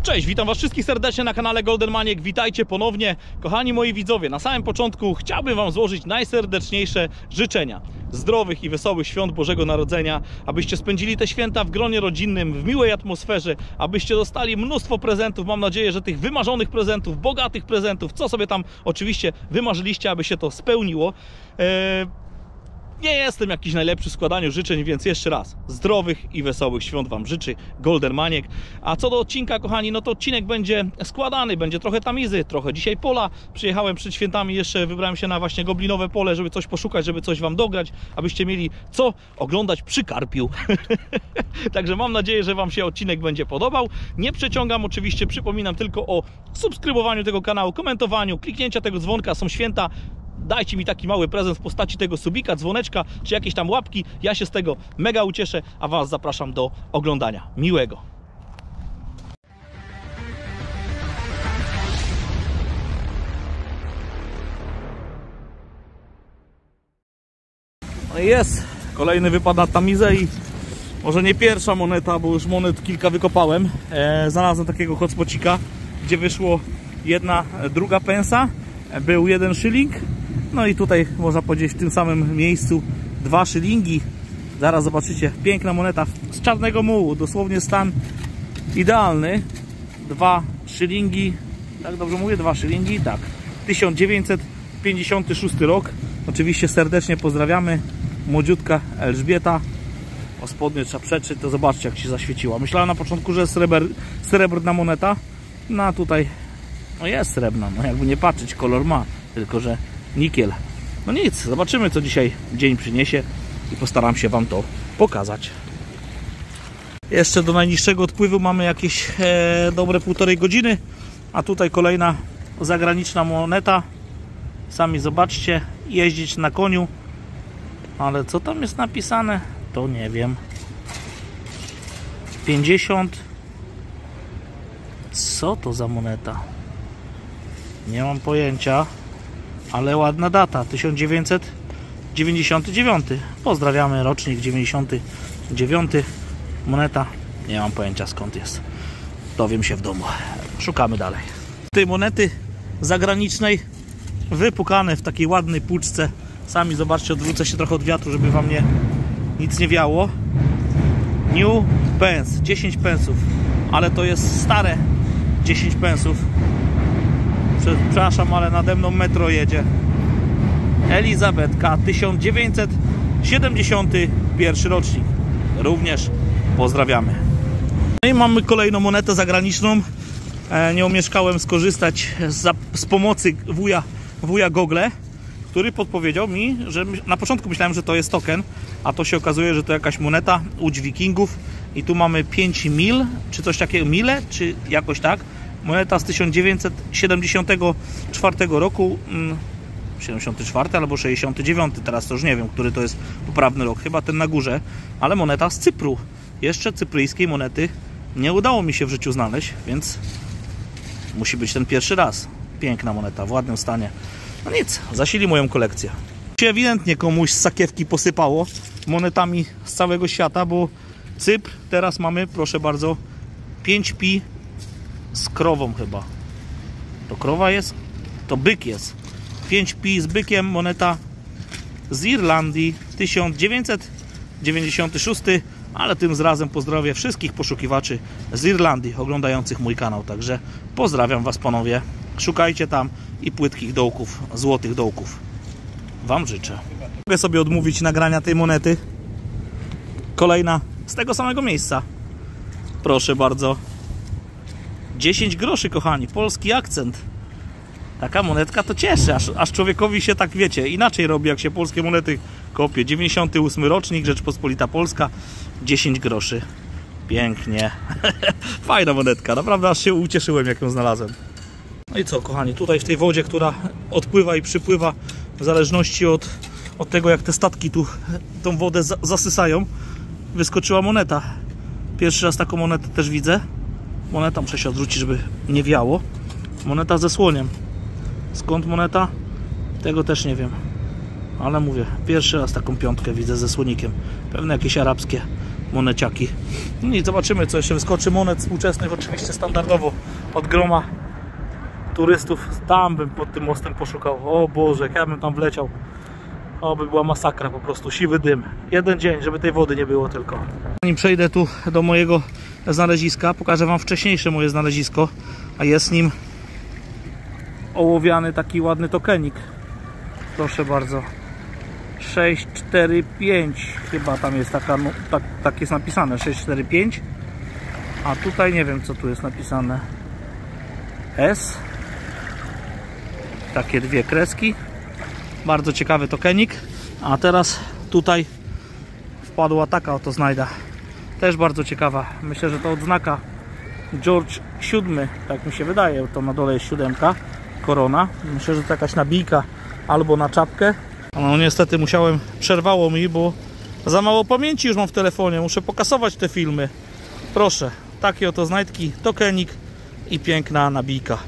Cześć, witam was wszystkich serdecznie na kanale Golden Maniek. Witajcie ponownie, kochani moi widzowie. Na samym początku chciałbym wam złożyć najserdeczniejsze życzenia zdrowych i wesołych świąt Bożego Narodzenia, abyście spędzili te święta w gronie rodzinnym, w miłej atmosferze, abyście dostali mnóstwo prezentów. Mam nadzieję, że tych wymarzonych prezentów, bogatych prezentów, co sobie tam oczywiście wymarzyliście, aby się to spełniło. Nie jestem jakiś najlepszy w składaniu życzeń, więc jeszcze raz zdrowych i wesołych świąt wam życzy Golden Maniek. A co do odcinka, kochani, no to odcinek będzie składany, będzie trochę tamizy, trochę dzisiaj pola. Przyjechałem przed świętami, jeszcze wybrałem się na właśnie goblinowe pole, żeby coś poszukać, żeby coś wam dograć, abyście mieli co oglądać przy karpiu. Także mam nadzieję, że wam się odcinek będzie podobał. Nie przeciągam oczywiście, przypominam tylko o subskrybowaniu tego kanału, komentowaniu, kliknięcia tego dzwonka, są święta. Dajcie mi taki mały prezent w postaci tego subika, dzwoneczka, czy jakieś tam łapki. Ja się z tego mega ucieszę, a was zapraszam do oglądania. Miłego! No i jest kolejny wypad na tamizę i może nie pierwsza moneta, bo już monet kilka wykopałem. Znalazłem takiego hotspocika, gdzie wyszło jedna, druga pensa, był 1 szyling. No i tutaj można powiedzieć w tym samym miejscu 2 szylingi. Zaraz zobaczycie, piękna moneta z czarnego mułu, dosłownie stan idealny. 2 szylingi, tak dobrze mówię? 2 szylingi, tak. 1956 rok. Oczywiście serdecznie pozdrawiamy. Młodziutka Elżbieta. O spodnie trzeba przeczyć, to zobaczcie jak się zaświeciła. Myślałem na początku, że jest srebrna moneta. No a tutaj no jest srebrna, no jakby nie patrzeć, kolor ma, tylko że nikiel. No nic, zobaczymy co dzisiaj dzień przyniesie i postaram się wam to pokazać. Jeszcze do najniższego odpływu mamy jakieś dobre 1,5 godziny, a tutaj kolejna zagraniczna moneta. Sami zobaczcie, jeździć na koniu, ale co tam jest napisane, to nie wiem. 50. Co to za moneta? Nie mam pojęcia. Ale ładna data, 1999. Pozdrawiamy, rocznik 99. Moneta, nie mam pojęcia skąd jest. Dowiem się w domu. Szukamy dalej. Tej monety zagranicznej, wypukane w takiej ładnej puczce. Sami zobaczcie, odwrócę się trochę od wiatru, żeby wam nic nie wiało. New pence, 10 pensów. Ale to jest stare 10 pensów. Przepraszam, ale nade mną metro jedzie. Elizabetka, 1971 rocznik. Również pozdrawiamy. No i mamy kolejną monetę zagraniczną. Nie omieszkałem skorzystać z pomocy wuja Google, który podpowiedział mi, że na początku myślałem, że to jest token, a to się okazuje, że to jakaś moneta Łódź Wikingów. I tu mamy 5 mil, czy coś takiego, mile, czy jakoś tak. Moneta z 1974 roku, 74 albo 69, teraz to już nie wiem, który to jest poprawny rok, chyba ten na górze, ale moneta z Cypru. Jeszcze cypryjskiej monety nie udało mi się w życiu znaleźć, więc musi być ten pierwszy raz. Piękna moneta, w ładnym stanie. No nic, zasili moją kolekcję. Ewidentnie komuś z sakiewki posypało monetami z całego świata, bo Cypr teraz mamy, proszę bardzo, 5 pi z krową chyba. To krowa jest? To byk jest. 5 pi z bykiem, moneta z Irlandii, 1996, ale tym razem pozdrowię wszystkich poszukiwaczy z Irlandii oglądających mój kanał. Także pozdrawiam was panowie. Szukajcie tam i płytkich dołków, złotych dołków. Wam życzę. Mogę sobie odmówić nagrania tej monety. Kolejna z tego samego miejsca. Proszę bardzo. 10 groszy, kochani, polski akcent. Taka monetka to cieszy, aż człowiekowi się tak, wiecie, inaczej robi, jak się polskie monety kopie. 98 rocznik, Rzeczpospolita Polska, 10 groszy. Pięknie. Fajna monetka, naprawdę aż się ucieszyłem, jak ją znalazłem. No i co, kochani, tutaj w tej wodzie, która odpływa i przypływa, w zależności od tego, jak te statki tu tą wodę zasysają, wyskoczyła moneta. Pierwszy raz taką monetę też widzę. Moneta, muszę się odwrócić, żeby nie wiało. Moneta ze słoniem. Skąd moneta? Tego też nie wiem. Ale mówię, pierwszy raz taką piątkę widzę ze słonikiem. Pewnie jakieś arabskie moneciaki. No i zobaczymy, co jeszcze wyskoczy. Monet współczesnych oczywiście standardowo od groma turystów. Tam bym pod tym mostem poszukał. O Boże, jak ja bym tam wleciał. O, by była masakra, po prostu siwy dym. Jeden dzień, żeby tej wody nie było tylko. Zanim przejdę tu do mojego znaleziska, pokażę wam wcześniejsze moje znalezisko, a jest nim ołowiany taki ładny tokenik. Proszę bardzo. 645 chyba tam jest taka, no, tak jest napisane, 645. A tutaj nie wiem, co tu jest napisane. S. Takie dwie kreski. Bardzo ciekawy tokenik. A teraz tutaj wpadła taka oto znajda. Też bardzo ciekawa. Myślę, że to odznaka George VII, tak mi się wydaje. To na dole jest 7, korona. Myślę, że to jakaś nabijka albo na czapkę. No niestety przerwało mi, bo za mało pamięci już mam w telefonie. Muszę pokasować te filmy. Proszę, takie oto znajdki, tokenik i piękna nabijka.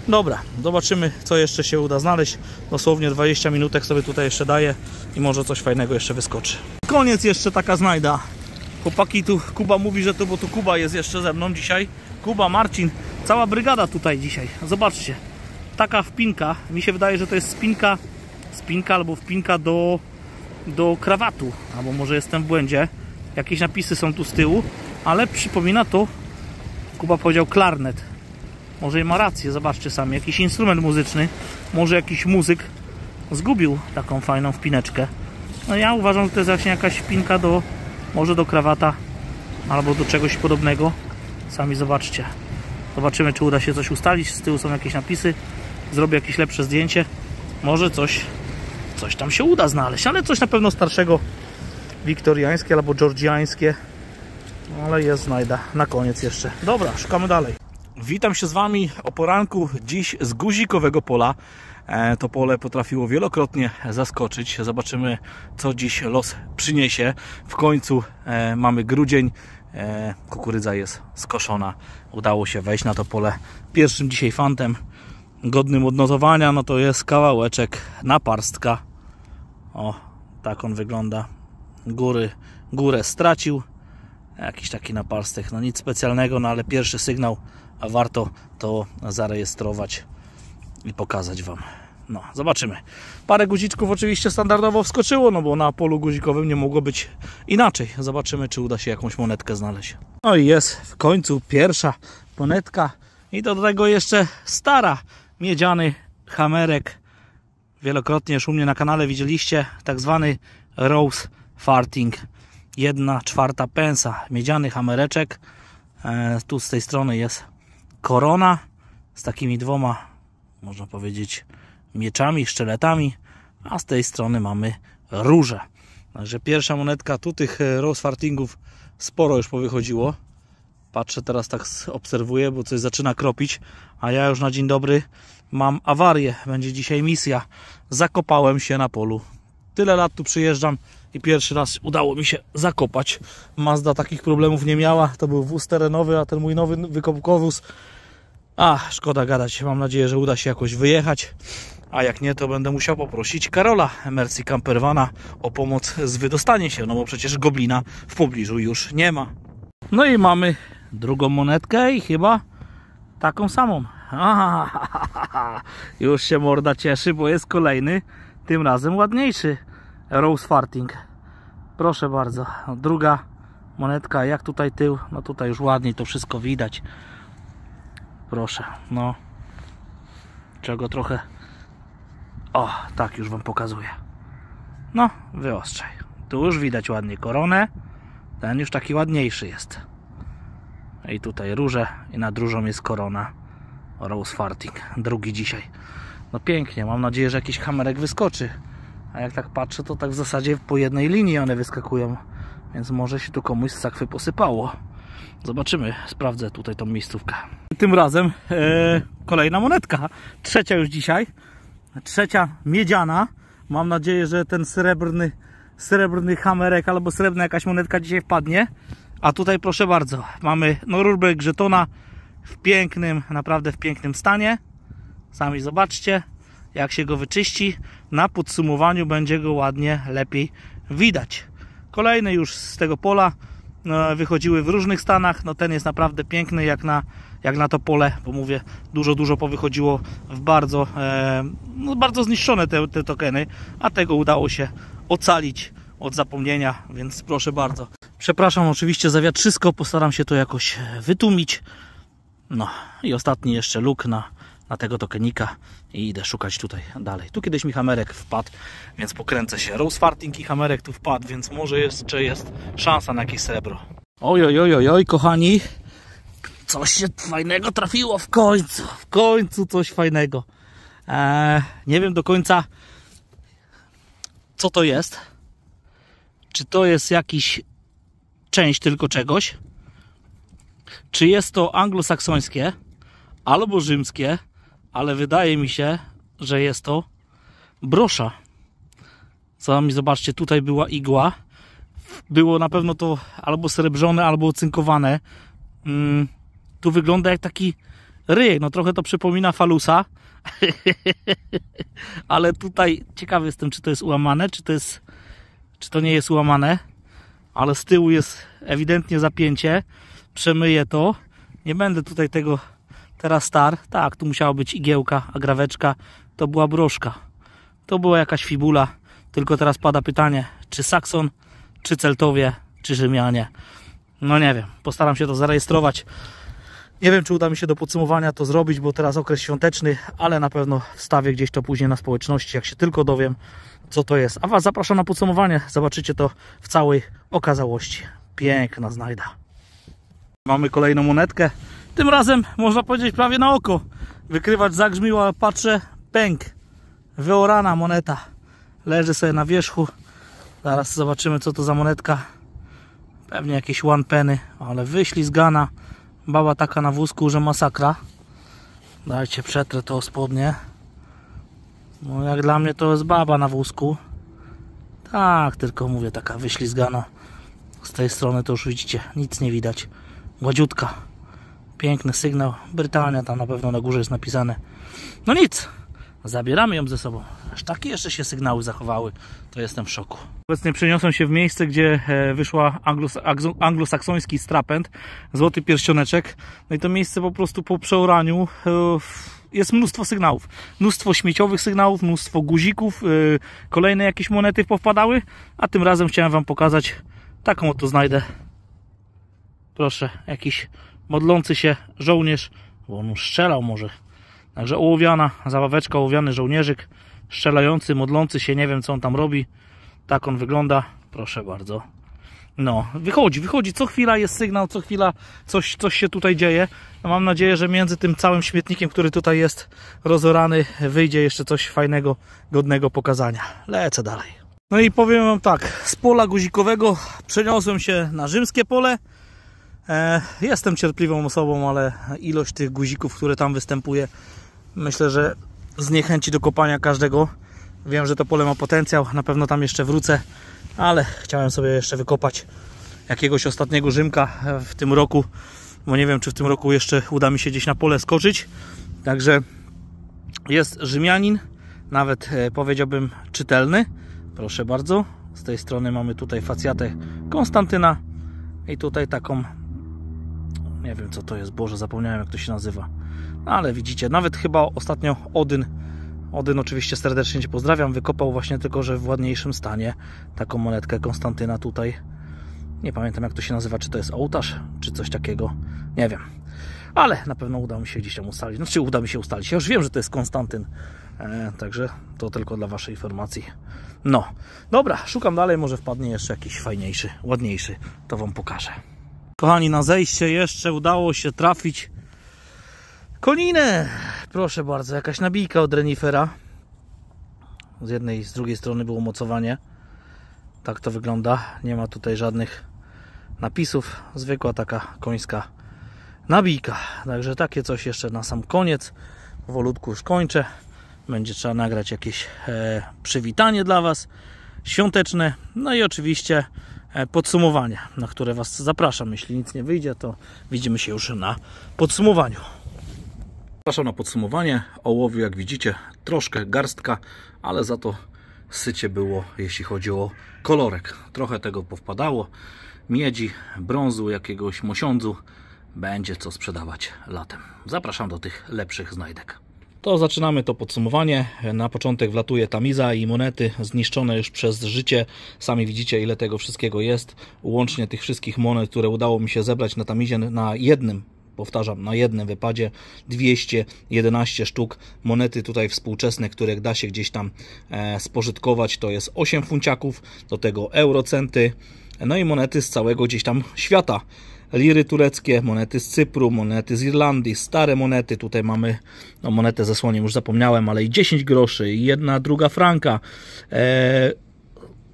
Dobra, zobaczymy, co jeszcze się uda znaleźć. Dosłownie 20 minutek sobie tutaj jeszcze daję i może coś fajnego jeszcze wyskoczy. Koniec jeszcze taka znajda. Chłopaki tu, Kuba mówi, że to, bo tu Kuba jest jeszcze ze mną dzisiaj. Kuba, Marcin, cała brygada tutaj dzisiaj. Zobaczcie, taka wpinka. Mi się wydaje, że to jest spinka albo wpinka do krawatu. Albo może jestem w błędzie. Jakieś napisy są tu z tyłu, ale przypomina to, Kuba powiedział, klarnet. Może i ma rację, zobaczcie sami, jakiś instrument muzyczny, może jakiś muzyk zgubił taką fajną wpineczkę. No ja uważam, że to jest właśnie jakaś wpinka może do krawata albo do czegoś podobnego. Sami zobaczcie. Zobaczymy, czy uda się coś ustalić. Z tyłu są jakieś napisy. Zrobię jakieś lepsze zdjęcie. Może coś tam się uda znaleźć, ale coś na pewno starszego, wiktoriańskie albo georgiańskie. Ale jest znajda na koniec jeszcze. Dobra, szukamy dalej. Witam się z wami o poranku, dziś z Guzikowego Pola. To pole potrafiło wielokrotnie zaskoczyć. Zobaczymy, co dziś los przyniesie. W końcu mamy grudzień, kukurydza jest skoszona. Udało się wejść na to pole. Pierwszym dzisiaj fantem godnym odnotowania, no to jest kawałeczek naparstka. O, tak on wygląda. Górę stracił. Jakiś taki naparstek, no nic specjalnego, no ale pierwszy sygnał, a warto to zarejestrować i pokazać wam. No, zobaczymy. Parę guziczków oczywiście standardowo wskoczyło, no bo na polu guzikowym nie mogło być inaczej. Zobaczymy, czy uda się jakąś monetkę znaleźć. No i jest w końcu pierwsza monetka i do tego jeszcze stara, miedziany hamerek. Wielokrotnie już u mnie na kanale widzieliście, tak zwany Rose Farthing. 1/4 pensa, miedziany hamereczek. Tu z tej strony jest korona z takimi dwoma, można powiedzieć, mieczami, sztyletami, a z tej strony mamy róże. Także pierwsza monetka, tu tych Rose Farthingów sporo już powychodziło. Patrzę teraz, tak obserwuję, bo coś zaczyna kropić, a ja już na dzień dobry mam awarię. Będzie dzisiaj misja. Zakopałem się na polu. Tyle lat tu przyjeżdżam i pierwszy raz udało mi się zakopać. Mazda takich problemów nie miała. To był wóz terenowy, a ten mój nowy wykopkowóz. Szkoda gadać. Mam nadzieję, że uda się jakoś wyjechać. A jak nie, to będę musiał poprosić Karola Mercy Campervana o pomoc z wydostaniem się. No bo przecież goblina w pobliżu już nie ma. No i mamy drugą monetkę i chyba taką samą. Już się morda cieszy, bo jest kolejny. Tym razem ładniejszy Rose Farthing. Proszę bardzo, druga monetka. Jak tutaj tył? No tutaj już ładniej to wszystko widać. Proszę, no czego trochę, o tak już wam pokazuję. No wyostrzaj. Tu już widać ładnie koronę. Ten już taki ładniejszy jest. I tutaj róże i nad różą jest korona Rose Farthing. Drugi dzisiaj. No pięknie, mam nadzieję, że jakiś hamerek wyskoczy. A jak tak patrzę, to tak w zasadzie po jednej linii one wyskakują. Więc może się tu komuś z sakwy posypało. Zobaczymy, sprawdzę tutaj tą miejscówkę. Tym razem kolejna monetka. Trzecia już dzisiaj. Trzecia miedziana. Mam nadzieję, że ten srebrny hamerek albo srebrna jakaś monetka dzisiaj wpadnie. A tutaj proszę bardzo, mamy rubelek żetona w pięknym, naprawdę w pięknym stanie. Sami zobaczcie, jak się go wyczyści. Na podsumowaniu będzie go ładnie, lepiej widać. Kolejny już z tego pola. wychodziły w różnych stanach. No ten jest naprawdę piękny jak na to pole, bo mówię, dużo powychodziło w bardzo, bardzo zniszczone te tokeny, a tego udało się ocalić od zapomnienia, więc proszę bardzo. Przepraszam oczywiście za wiatrzysko, postaram się to jakoś wytłumić. No i ostatni jeszcze luk na tego tokenika i idę szukać tutaj dalej. Tu kiedyś mi hamerek wpadł, więc pokręcę się. Rose farting i hamerek tu wpadł, więc może jeszcze jest szansa na jakieś srebro. Oj, kochani, coś się fajnego trafiło w końcu coś fajnego. Nie wiem do końca, co to jest. Czy to jest jakiś część tylko czegoś? Czy jest to anglosaksońskie albo rzymskie, ale wydaje mi się, że jest to brosza. Sami zobaczcie, tutaj była igła. Było na pewno to albo srebrzone, albo ocynkowane. Tu wygląda jak taki ryj. No trochę to przypomina falusa. Ale tutaj ciekawy jestem, czy to jest ułamane, czy to nie jest ułamane. Ale z tyłu jest ewidentnie zapięcie. Przemyję to. Nie będę tutaj tego teraz tak, tu musiała być igiełka, a graweczka to była broszka. To była jakaś fibula. Tylko teraz pada pytanie, czy Sakson, czy Celtowie, czy Rzymianie. No nie wiem, postaram się to zarejestrować. Nie wiem, czy uda mi się do podsumowania to zrobić, bo teraz okres świąteczny, ale na pewno wstawię gdzieś to później na społeczności, jak się tylko dowiem, co to jest. A Was zapraszam na podsumowanie, zobaczycie to w całej okazałości. Piękna znajda. Mamy kolejną monetkę. Tym razem można powiedzieć prawie na oko. Wykrywacz zagrzmił, ale patrzę, pęk. Wyorana moneta. Leży sobie na wierzchu. Zaraz zobaczymy, co to za monetka. Pewnie jakieś one penny, ale wyślizgana. Baba taka na wózku, że masakra. Dajcie, przetrę to o spodnie. No jak dla mnie to jest baba na wózku. Tak, tylko mówię, taka wyślizgana. Z tej strony to już widzicie, nic nie widać. Gładziutka. Piękny sygnał. Brytania, tam na pewno na górze jest napisane. No nic, zabieramy ją ze sobą. Aż takie jeszcze się sygnały zachowały. To jestem w szoku. Obecnie przeniosłem się w miejsce, gdzie wyszła anglosaksoński strapent. Złoty pierścioneczek. No i to miejsce po prostu po przeoraniu jest mnóstwo sygnałów. Mnóstwo śmieciowych sygnałów, mnóstwo guzików. Kolejne jakieś monety powpadały. A tym razem chciałem Wam pokazać taką oto znajdę. Proszę, jakiś modlący się żołnierz, bo on strzelał może. Także ołowiana zabaweczka, ołowiany żołnierzyk, strzelający, modlący się, nie wiem co on tam robi. Tak on wygląda, proszę bardzo. No, wychodzi, co chwila jest sygnał, co chwila coś się tutaj dzieje. No, mam nadzieję, że między tym całym śmietnikiem, który tutaj jest rozorany, wyjdzie jeszcze coś fajnego, godnego pokazania. Lecę dalej. No i powiem Wam tak, z pola guzikowego przeniosłem się na rzymskie pole. Jestem cierpliwą osobą, ale ilość tych guzików, które tam występuje, myślę, że zniechęci do kopania każdego. Wiem, że to pole ma potencjał, na pewno tam jeszcze wrócę, ale chciałem sobie jeszcze wykopać jakiegoś ostatniego Rzymka w tym roku, bo nie wiem, czy w tym roku jeszcze uda mi się gdzieś na pole skoczyć. Także jest Rzymianin, nawet powiedziałbym czytelny. Proszę bardzo, z tej strony mamy tutaj facjatę Konstantyna i tutaj taką, nie wiem co to jest, Boże, zapomniałem jak to się nazywa. No, ale widzicie, nawet chyba ostatnio Odyn oczywiście serdecznie Cię pozdrawiam, wykopał właśnie, tylko że w ładniejszym stanie taką monetkę Konstantyna tutaj. Nie pamiętam jak to się nazywa, czy to jest ołtarz, czy coś takiego, nie wiem. Ale na pewno uda mi się gdzieś tam ustalić. Znaczy uda mi się ustalić, ja już wiem, że to jest Konstantyn. Także to tylko dla Waszej informacji. No, dobra, szukam dalej, może wpadnie jeszcze jakiś fajniejszy, ładniejszy, to Wam pokażę. Kochani, na zejście jeszcze udało się trafić koninę. Proszę bardzo, jakaś nabijka od renifera. Z jednej i z drugiej strony było mocowanie. Tak to wygląda. Nie ma tutaj żadnych napisów. Zwykła taka końska nabijka. Także takie coś jeszcze na sam koniec. Powolutku już kończę. Będzie trzeba nagrać jakieś przywitanie dla Was świąteczne. No i oczywiście podsumowanie, na które Was zapraszam. Jeśli nic nie wyjdzie, to widzimy się już na podsumowaniu. Zapraszam na podsumowanie. Ołowiu, jak widzicie, troszkę garstka, ale za to sycie było, jeśli chodzi o kolorek. Trochę tego powpadało. miedzi, brązu, jakiegoś mosiądzu. Będzie co sprzedawać latem. Zapraszam do tych lepszych znajdek. To zaczynamy to podsumowanie. Na początek wlatuje tamiza i monety zniszczone już przez życie. Sami widzicie, ile tego wszystkiego jest. Łącznie tych wszystkich monet, które udało mi się zebrać na tamizie na jednym, powtarzam, na jednym wypadzie 211 sztuk. Monety tutaj współczesne, które da się gdzieś tam spożytkować, to jest 8 funciaków, do tego eurocenty, no i monety z całego gdzieś tam świata. Liry tureckie, monety z Cypru, monety z Irlandii, stare monety. Tutaj mamy no, monetę ze słoniem, już zapomniałem, ale i 10 groszy, i 1, 2 franka.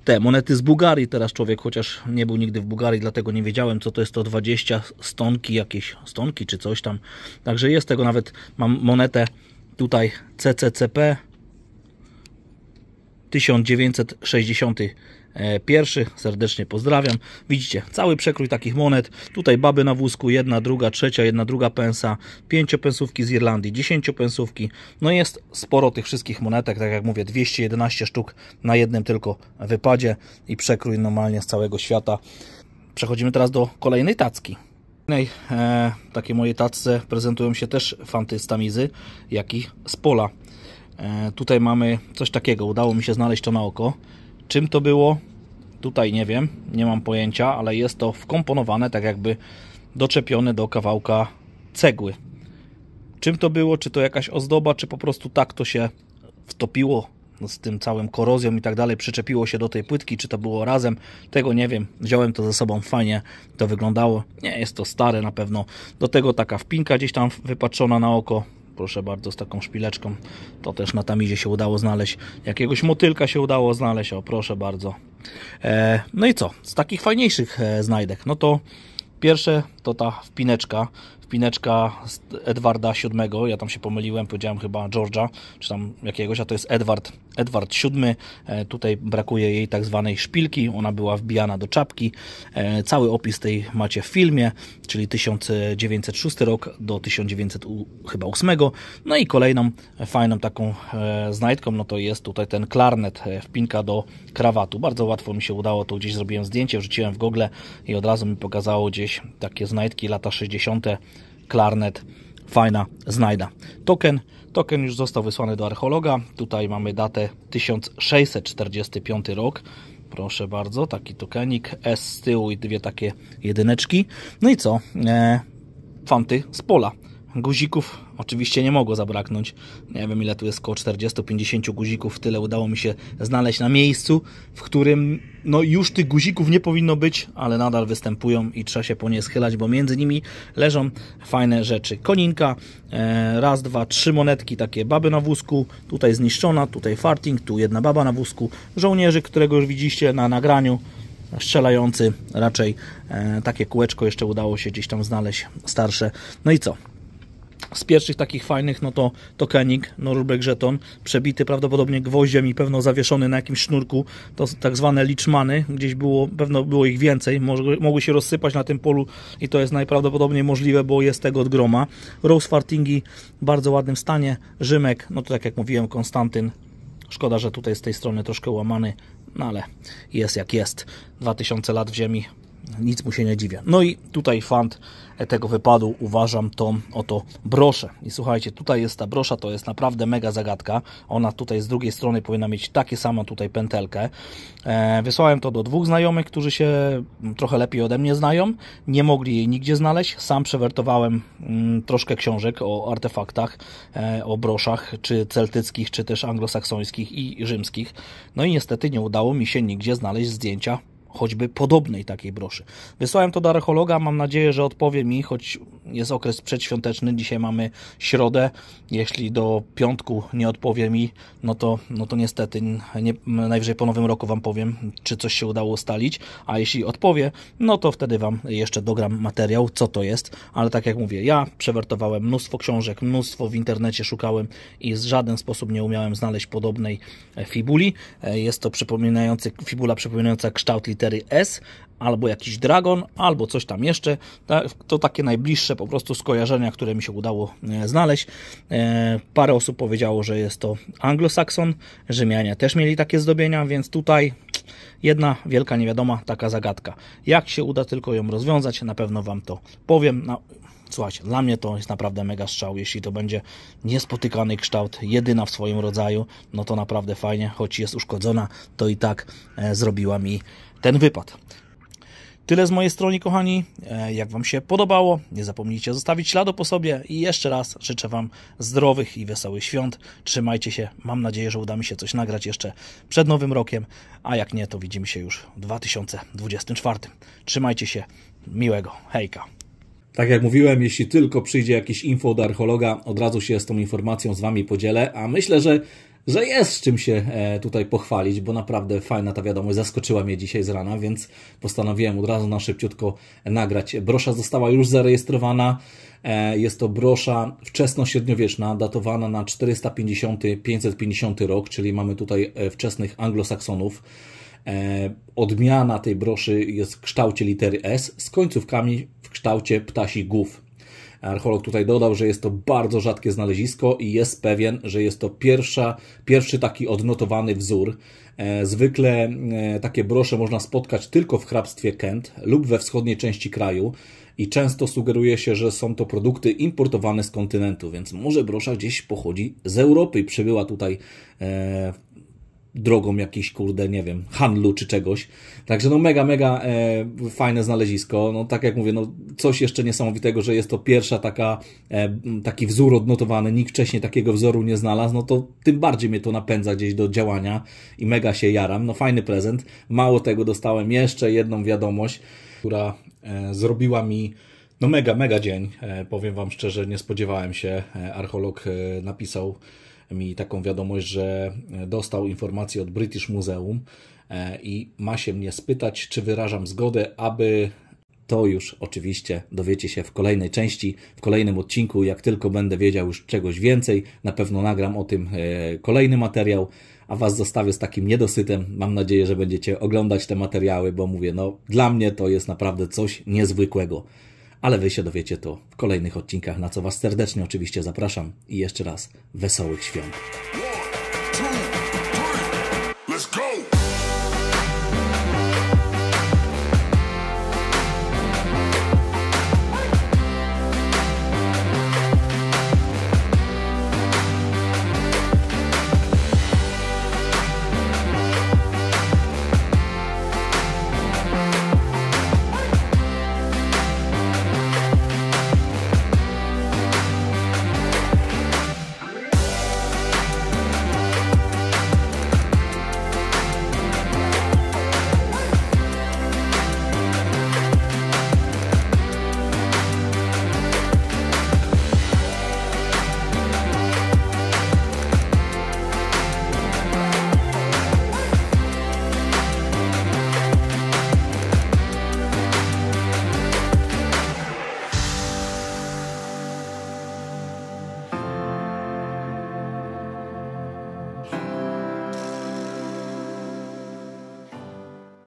Te monety z Bułgarii, teraz człowiek, chociaż nie był nigdy w Bułgarii, dlatego nie wiedziałem, co to jest to 20 stonki, jakieś stonki czy coś tam. Także jest tego, nawet mam monetę tutaj CCCP 1961. Serdecznie pozdrawiam. Widzicie, cały przekrój takich monet. Tutaj baby na wózku, 1, 2, 3, 1, 2 pensa, 5-pensówki z Irlandii, 10-pensówki. No jest sporo tych wszystkich monetek, tak jak mówię, 211 sztuk na jednym tylko wypadzie i przekrój normalnie z całego świata. Przechodzimy teraz do kolejnej tacki. W takiej mojej tacce prezentują się też fanty z tamizy, jak i z pola. Tutaj mamy coś takiego, udało mi się znaleźć to na oko. Czym to było? Tutaj nie wiem, nie mam pojęcia, ale jest to wkomponowane, tak jakby doczepione do kawałka cegły. Czym to było? Czy to jakaś ozdoba, czy po prostu tak to się wtopiło z tym całym korozją i tak dalej, przyczepiło się do tej płytki, czy to było razem? Tego nie wiem. Wziąłem to ze sobą, fajnie to wyglądało. Nie jest to stare na pewno. Do tego taka wpinka gdzieś tam wypatrzona na oko. Proszę bardzo, z taką szpileczką. To też na tamizie się udało znaleźć. Jakiegoś motylka się udało znaleźć. O, proszę bardzo. No i co? Z takich fajniejszych znajdek. No to pierwsze to ta wpineczka. Wpineczka z Edwarda VII. Ja tam się pomyliłem, powiedziałem chyba George'a, czy tam jakiegoś, a to jest Edward VII. Tutaj brakuje jej tak zwanej szpilki. Ona była wbijana do czapki. Cały opis tej macie w filmie, czyli 1906 rok do 1908. No i kolejną fajną taką znajdką, no to jest tutaj ten klarnet, wpinka do krawatu. Bardzo łatwo mi się udało, to gdzieś zrobiłem zdjęcie, wrzuciłem w Google i od razu mi pokazało gdzieś takie znajdki, lata 60. Klarnet, fajna znajda. Token już został wysłany do archeologa. Tutaj mamy datę 1645 rok. Proszę bardzo, taki tokenik, S z tyłu i dwie takie jedyneczki. No i co? Fanty z pola. Guzików oczywiście nie mogło zabraknąć. Nie wiem, ile tu jest, około 40-50 guzików. Tyle udało mi się znaleźć na miejscu, w którym no już tych guzików nie powinno być, ale nadal występują i trzeba się po nie schylać, bo między nimi leżą fajne rzeczy. Koninka, raz, dwa, 3 monetki, takie baby na wózku. Tutaj zniszczona, tutaj farting, tu jedna baba na wózku. Żołnierzyk, którego już widzieliście na nagraniu, strzelający raczej. Takie kółeczko jeszcze udało się gdzieś tam znaleźć, starsze. No i co? Z pierwszych takich fajnych, no to tokenik, Norbert żeton, przebity prawdopodobnie gwoździem i pewno zawieszony na jakimś sznurku. To tak zwane liczmany, gdzieś było, pewno było ich więcej, mogły się rozsypać na tym polu i to jest najprawdopodobniej możliwe, bo jest tego od groma. Rose fartingi w bardzo ładnym stanie, Rzymek, no to tak jak mówiłem, Konstantyn. Szkoda, że tutaj z tej strony troszkę łamany, no ale jest jak jest. 2000 lat w ziemi. Nic mu się nie dziwię. No i tutaj fant tego wypadu, uważam, tą oto broszę. I słuchajcie, tutaj jest ta brosza, to jest naprawdę mega zagadka. Ona tutaj z drugiej strony powinna mieć takie samą tutaj pętelkę. Wysłałem to do 2 znajomych, którzy się trochę lepiej ode mnie znają. Nie mogli jej nigdzie znaleźć. Sam przewertowałem troszkę książek o artefaktach, o broszach, czy celtyckich, czy też anglosaksońskich i rzymskich. No i niestety nie udało mi się nigdzie znaleźć zdjęcia choćby podobnej takiej broszy. Wysłałem to do archeologa, mam nadzieję, że odpowie mi, choć jest okres przedświąteczny, dzisiaj mamy środę, jeśli do piątku nie odpowie mi, no to niestety najwyżej po nowym roku Wam powiem, czy coś się udało ustalić, a jeśli odpowie, no to wtedy Wam jeszcze dogram materiał, co to jest, ale tak jak mówię, ja przewertowałem mnóstwo książek, mnóstwo w internecie szukałem i w żaden sposób nie umiałem znaleźć podobnej fibuli. Jest to fibula przypominająca kształt litery S, albo jakiś dragon, albo coś tam jeszcze. To takie najbliższe po prostu skojarzenia, które mi się udało znaleźć. Parę osób powiedziało, że jest to anglosakson. Rzymianie też mieli takie zdobienia, więc tutaj jedna wielka niewiadoma, taka zagadka. Jak się uda tylko ją rozwiązać, na pewno Wam to powiem. Słuchajcie, dla mnie to jest naprawdę mega strzał. Jeśli to będzie niespotykany kształt, jedyna w swoim rodzaju, no to naprawdę fajnie, choć jest uszkodzona, to i tak zrobiła mi ten wypad. Tyle z mojej strony, kochani. Jak Wam się podobało, nie zapomnijcie zostawić śladu po sobie i jeszcze raz życzę Wam zdrowych i wesołych świąt. Trzymajcie się. Mam nadzieję, że uda mi się coś nagrać jeszcze przed Nowym Rokiem, a jak nie, to widzimy się już w 2024. Trzymajcie się. Miłego. Hejka. Tak jak mówiłem, jeśli tylko przyjdzie jakieś info od archeologa, od razu się z tą informacją z Wami podzielę, a myślę, że jest z czym się tutaj pochwalić, bo naprawdę fajna ta wiadomość, zaskoczyła mnie dzisiaj z rana, więc postanowiłem od razu na szybciutko nagrać. Brosza została już zarejestrowana, jest to brosza wczesnośredniowieczna, datowana na 450-550 rok, czyli mamy tutaj wczesnych anglosaksonów. Odmiana tej broszy jest w kształcie litery S z końcówkami w kształcie ptasich głów. Archeolog tutaj dodał, że jest to bardzo rzadkie znalezisko i jest pewien, że jest to pierwszy taki odnotowany wzór. Zwykle takie brosze można spotkać tylko w hrabstwie Kent lub we wschodniej części kraju i często sugeruje się, że są to produkty importowane z kontynentu, więc może brosza gdzieś pochodzi z Europy i przybyła tutaj drogą jakiejś, kurde, nie wiem, handlu czy czegoś. Także no mega fajne znalezisko. No tak jak mówię, no coś jeszcze niesamowitego, że jest to pierwsza taki wzór odnotowany. Nikt wcześniej takiego wzoru nie znalazł. No to tym bardziej mnie to napędza gdzieś do działania i mega się jaram. No fajny prezent. Mało tego, dostałem jeszcze jedną wiadomość, która zrobiła mi no mega dzień. Powiem Wam szczerze, nie spodziewałem się. Archeolog napisał mi taką wiadomość, że dostał informację od British Museum i ma się mnie spytać, czy wyrażam zgodę, aby to już oczywiście dowiecie się w kolejnej części, w kolejnym odcinku. Jak tylko będę wiedział już czegoś więcej, na pewno nagram o tym kolejny materiał, a Was zostawię z takim niedosytem. Mam nadzieję, że będziecie oglądać te materiały, bo mówię, no dla mnie to jest naprawdę coś niezwykłego. Ale Wy się dowiecie to w kolejnych odcinkach, na co Was serdecznie oczywiście zapraszam i jeszcze raz wesołych świąt. 1, 2